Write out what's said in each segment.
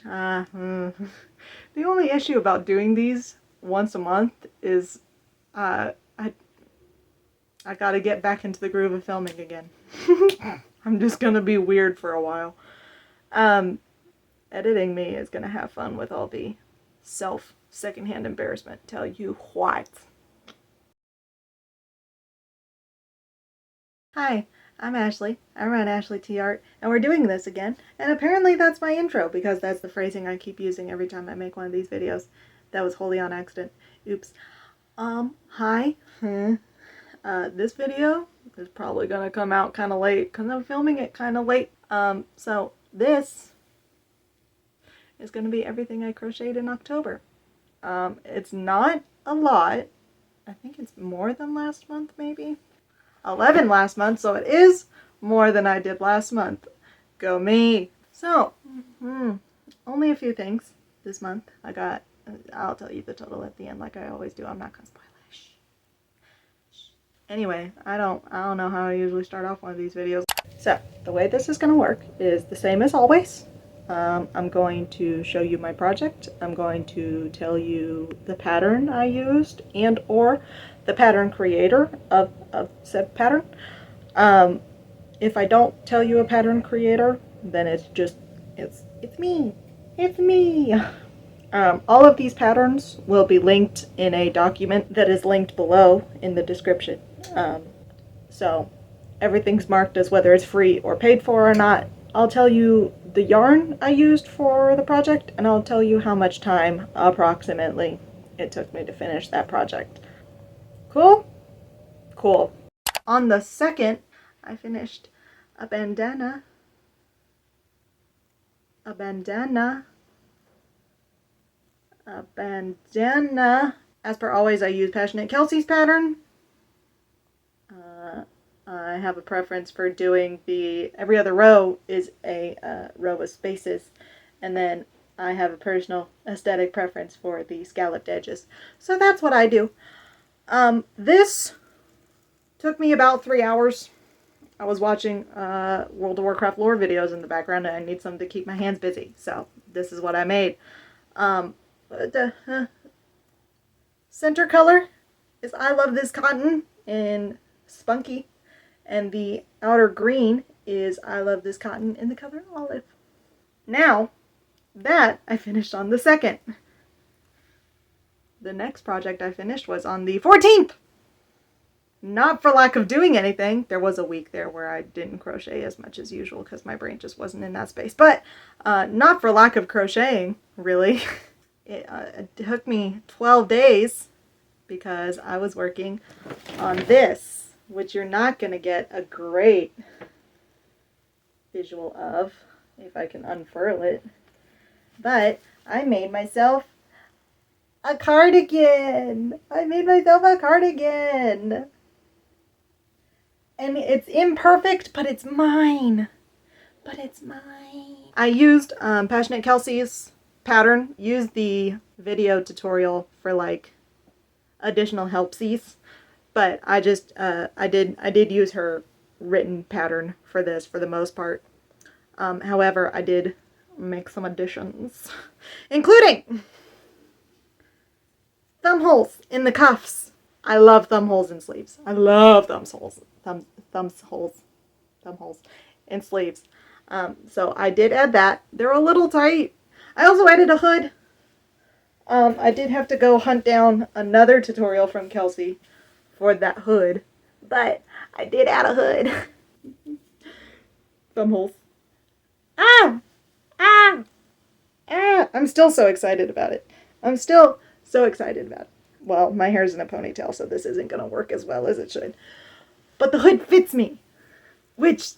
The only issue about doing these once a month is I gotta get back into the groove of filming again. I'm just gonna be weird for a while. Editing me is gonna have fun with all the secondhand embarrassment. Tell you what. Hi, I'm Ashley. I run Ashley T Art, and we're doing this again. And apparently that's my intro, because that's the phrasing I keep using every time I make one of these videos. That was wholly on accident. Oops. Hi. This video is probably gonna come out kind of late, because I'm filming it kind of late. So this is gonna be everything I crocheted in October. It's not a lot. I think it's more than last month, maybe? 11 last month, so it is more than I did last month. Go me! So, only a few things this month. I'll tell you the total at the end like I always do. I'm not gonna spoil it. Shh. Anyway, I don't know how I usually start off one of these videos. So, the way this is gonna work is the same as always. I'm going to show you my project. I'm going to tell you the pattern I used and or the pattern creator of said pattern. If I don't tell you a pattern creator, then it's me. It's me. All of these patterns will be linked in a document that is linked below in the description. So everything's marked as whether it's free or paid for or not. I'll tell you the yarn I used for the project, and I'll tell you how much time approximately it took me to finish that project. Cool? Cool. On the 2nd, I finished a bandana. A bandana. A bandana. As per always, I use Passionate Kelsey's pattern. I have a preference for doing every other row is a row of spaces, and then I have a personal aesthetic preference for the scalloped edges. So that's what I do. This took me about 3 hours. I was watching World of Warcraft lore videos in the background, and I need something to keep my hands busy, so this is what I made. The center color is I Love This Cotton in Spunky, and the outer green is I Love This Cotton in the color Olive. Now, that I finished on the 2nd. The next project I finished was on the 14th! Not for lack of doing anything. There was a week there where I didn't crochet as much as usual because my brain just wasn't in that space. But not for lack of crocheting, really. It took me 12 days because I was working on this, which you're not going to get a great visual of if I can unfurl it. But I made myself a cardigan. I made myself a cardigan. And it's imperfect, but it's mine. But it's mine. I used Passionate Kelsey's pattern. Used the video tutorial for like additional helpsies. But I just, I did use her written pattern for this for the most part. However, I did make some additions. Including thumb holes in the cuffs. I love thumb holes in sleeves. I love thumb holes in sleeves. So I did add that. They're a little tight. I also added a hood. I did have to go hunt down another tutorial from Kelsey for that hood, but I did add a hood. Thumb holes. Ah! Ah! Ah! I'm still so excited about it. I'm still so excited about it. Well, my hair's in a ponytail, so this isn't going to work as well as it should. But the hood fits me. Which,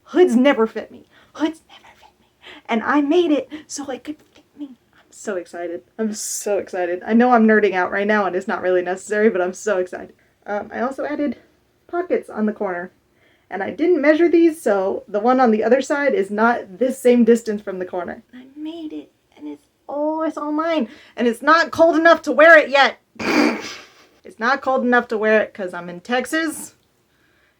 hoods never fit me. Hoods never fit me. And I made it so it could fit me. I'm so excited. I'm so excited. I know I'm nerding out right now and it's not really necessary, but I'm so excited. I also added pockets on the corner. And I didn't measure these, so the one on the other side is not this same distance from the corner. I made it, and it's all mine. And it's not cold enough to wear it yet. It's not cold enough to wear it because I'm in Texas.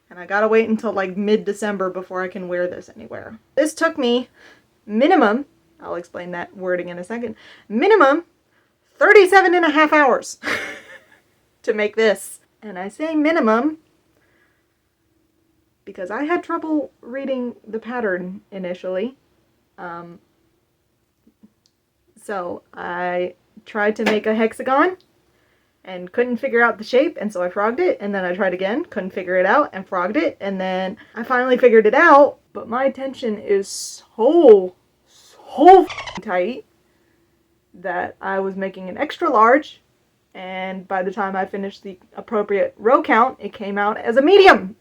And I gotta wait until like mid-December before I can wear this anywhere. This took me minimum, I'll explain that wording in a second. Minimum 37 and a half hours to make this. And I say minimum because I had trouble reading the pattern initially. So I tried to make a hexagon and couldn't figure out the shape, and so I frogged it, and then I tried again, couldn't figure it out, and frogged it, and then I finally figured it out, but my tension is so tight that I was making an extra large, and by the time I finished the appropriate row count, it came out as a medium.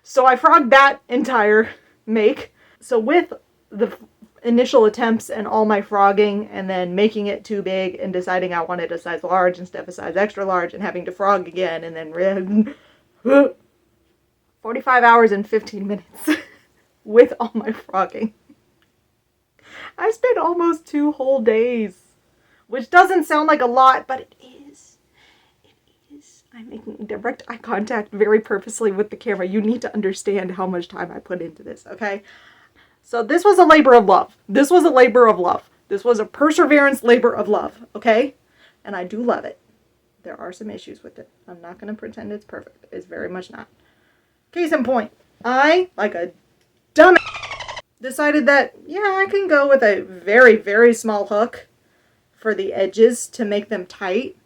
So I frogged that entire make. So with the initial attempts and all my frogging and then making it too big and deciding I wanted a size large instead of a size extra large and having to frog again and then 45 hours and 15 minutes with all my frogging. I spent almost 2 whole days, which doesn't sound like a lot, but it is. It is. I'm making direct eye contact very purposely with the camera. You need to understand how much time I put into this, okay? So this was a labor of love. This was a labor of love. This was a perseverance labor of love, okay? And I do love it. There are some issues with it. I'm not going to pretend it's perfect. It's very much not. Case in point, I, like a dumb decided that, yeah, I can go with a very, very small hook for the edges to make them tight.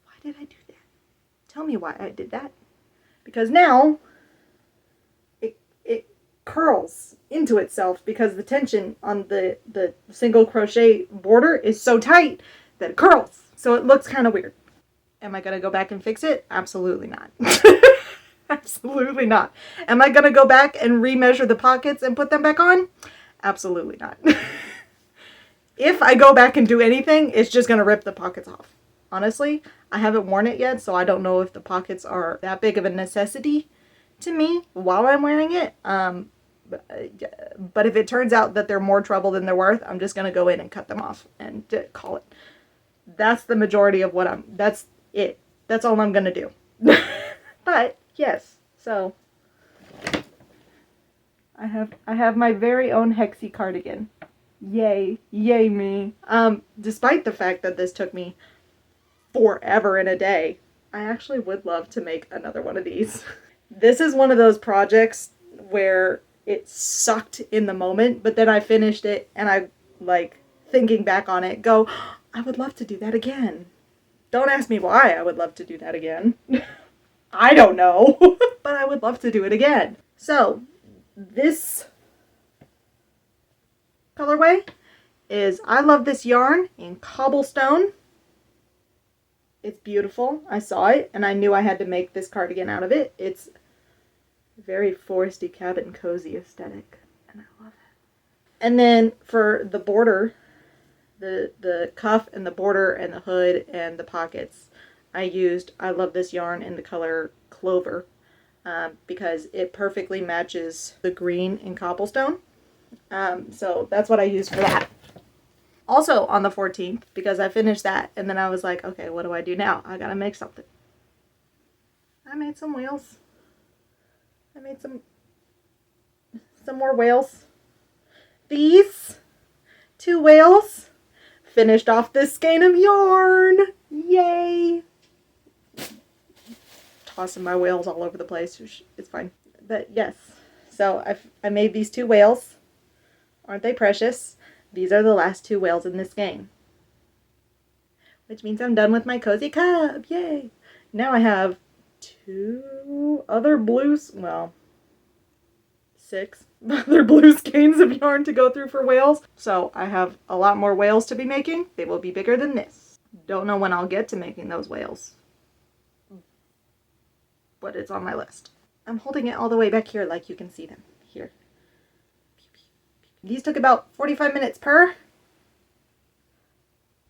Why did I do that? Tell me why I did that. Because now it curls into itself because the tension on the single crochet border is so tight that it curls. So it looks kind of weird. Am I going to go back and fix it? Absolutely not. Absolutely not. Am I going to go back and remeasure the pockets and put them back on? Absolutely not. If I go back and do anything, it's just going to rip the pockets off. Honestly, I haven't worn it yet, so I don't know if the pockets are that big of a necessity to me while I'm wearing it. But if it turns out that they're more trouble than they're worth, I'm just going to go in and cut them off and call it. That's the majority of what that's it. That's all I'm going to do. But yes, so I have my very own Hexie cardigan. Yay. Yay me. Despite the fact that this took me forever in a day, I actually would love to make another one of these. This is one of those projects where it sucked in the moment, but then I finished it and I, like, thinking back on it, go, I would love to do that again. Don't ask me why I would love to do that again. I don't know, but I would love to do it again. So, this colorway is I Love This Yarn in Cobblestone. It's beautiful. I saw it and I knew I had to make this cardigan out of it. It's very foresty, cabin, cozy aesthetic, and I love it. And then for the border, the cuff and the border and the hood and the pockets, I used I Love This Yarn in the color Clover because it perfectly matches the green in Cobblestone. So that's what I used for that. Also on the 14th, because I finished that, and then I was like, okay, what do I do now? I gotta make something. I made some whales. I made some more whales. These 2 whales finished off this skein of yarn. Yay! Tossing my whales all over the place. It's fine. But yes, so I made these 2 whales. Aren't they precious? These are the last 2 whales in this game. Which means I'm done with my cozy cub. Yay! Now I have 2 other blues, well, 6 other blue skeins of yarn to go through for whales. So I have a lot more whales to be making. They will be bigger than this. Don't know when I'll get to making those whales, but it's on my list. I'm holding it all the way back here like you can see them. Here. These took about 45 minutes per.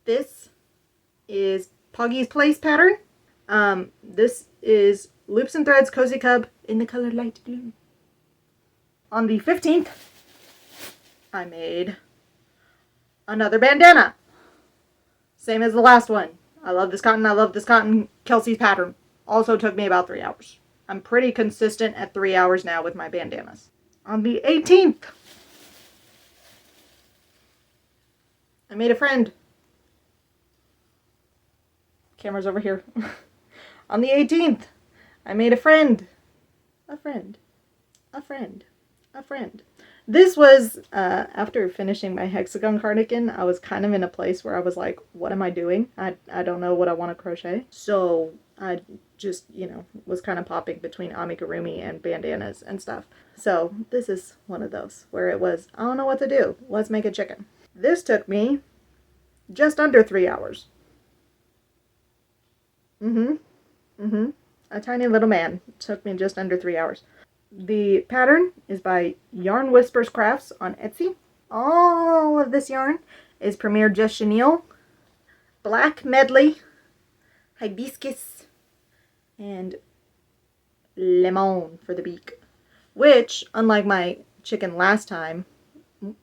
This is Poggy's Place pattern. This is Loops and Threads Cozy Cub in the color light blue. On the 15th, I made another bandana. Same as the last one. I love this cotton, I love this cotton. Kelsey's pattern. Also took me about 3 hours. I'm pretty consistent at 3 hours now with my bandanas. On the 18th, I made a friend. Camera's over here. On the 18th, I made a friend. A friend. A friend. A friend. This was, after finishing my hexagon cardigan, I was kind of in a place where I was like, what am I doing? I don't know what I want to crochet. So I just, was kind of popping between amigurumi and bandanas and stuff. So this is one of those where it was, I don't know what to do. Let's make a chicken. This took me just under 3 hours. A tiny little man. It took me just under 3 hours. The pattern is by Yarn Whispers Crafts on Etsy. All of this yarn is Premier Just Chenille, Black Medley, Hibiscus, and Lemon for the beak. Which, unlike my chicken last time, I'm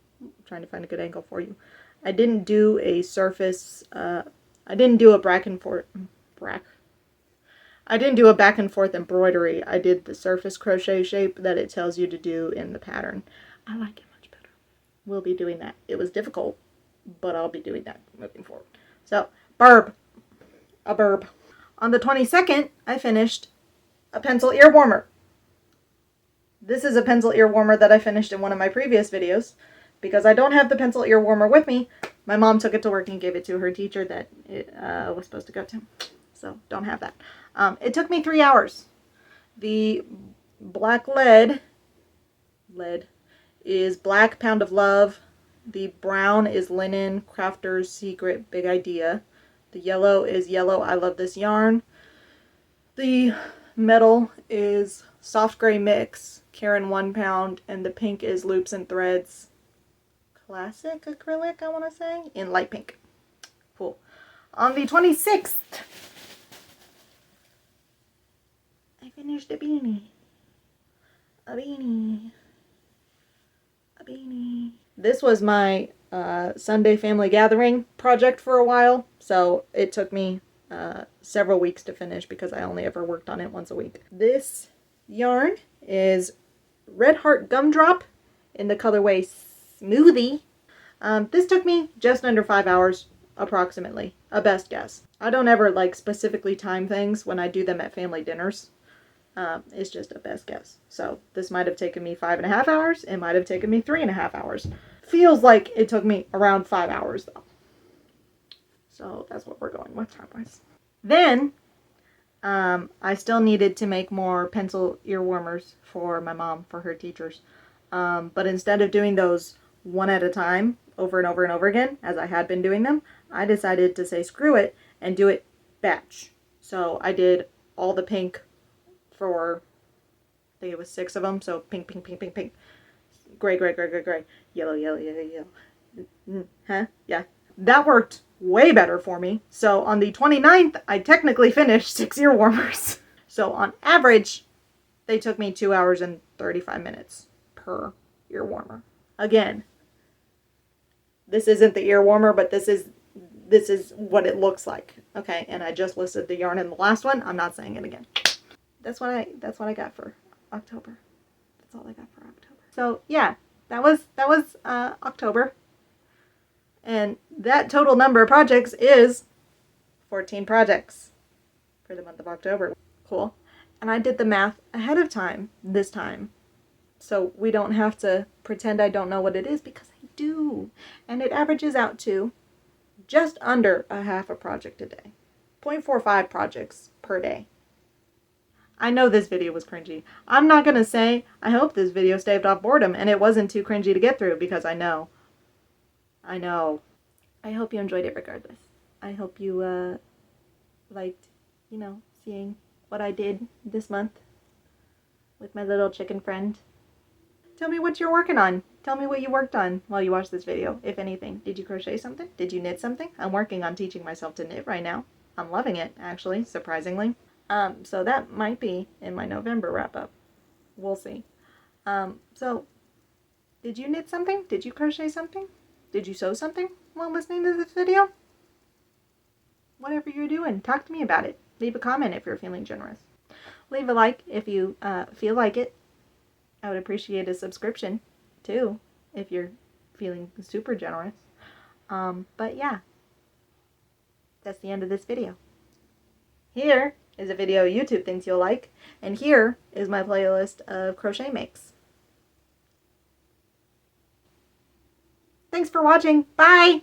trying to find a good angle for you, I didn't do a surface, I didn't do a back and forth embroidery. I did the surface crochet shape that it tells you to do in the pattern. I like it much better. We'll be doing that. It was difficult, but I'll be doing that moving forward. So, burb. A burb. On the 22nd, I finished a pencil ear warmer. This is a pencil ear warmer that I finished in one of my previous videos. Because I don't have the pencil ear warmer with me, my mom took it to work and gave it to her teacher that it was supposed to go to. So, don't have that. It took me 3 hours. The black lead is Black Pound of Love. The brown is Linen Crafter's Secret Big Idea. The yellow is Yellow I Love This Yarn. The metal is Soft Gray Mix, Karen 1 pound, and the pink is Loops and Threads Classic Acrylic, I want to say, in light pink. Cool. On the 26th, I finished a beanie. A beanie. A beanie. This was my Sunday family gathering project for a while, so it took me several weeks to finish because I only ever worked on it once a week. This yarn is Red Heart Gumdrop in the colorway Smoothie. This took me just under 5 hours, approximately. A best guess. I don't ever specifically time things when I do them at family dinners. It's just a best guess. So this might have taken me 5.5 hours. It might have taken me 3.5 hours. Feels like it took me around 5 hours though. So that's what we're going with time-wise. Then I still needed to make more pencil ear warmers for my mom, for her teachers. But instead of doing those one at a time, over and over and over again, as I had been doing them, I decided to say screw it and do it batch. So I did all the pink for, I think it was 6 of them, so pink, pink, pink, pink, pink, gray, gray, gray, gray, gray, yellow, yellow, yellow, yellow. Yeah. That worked way better for me. So on the 29th, I technically finished 6 ear warmers. So on average, they took me 2 hours and 35 minutes per ear warmer. Again, this isn't the ear warmer, but this is what it looks like. Okay, and I just listed the yarn in the last one. I'm not saying it again. That's what I got for October. That's all I got for October. So yeah, that was October. And that total number of projects is 14 projects for the month of October. Cool. And I did the math ahead of time this time. So we don't have to pretend I don't know what it is, because I do. And it averages out to just under a half a project a day. 0.45 projects per day. I know this video was cringy. I'm not going to say I hope this video staved off boredom and it wasn't too cringy to get through, because I know. I hope you enjoyed it regardless. I hope you liked, seeing what I did this month with my little chicken friend. Tell me what you're working on. Tell me what you worked on while you watched this video, if anything. Did you crochet something? Did you knit something? I'm working on teaching myself to knit right now. I'm loving it, actually, surprisingly. So that might be in my November wrap-up. We'll see. So, did you knit something? Did you crochet something? Did you sew something while listening to this video? Whatever you're doing, talk to me about it. Leave a comment if you're feeling generous. Leave a like if you feel like it. I would appreciate a subscription, too, if you're feeling super generous. But yeah, that's the end of this video. Here is a video YouTube thinks you'll like, and here is my playlist of crochet makes. Thanks for watching. Bye!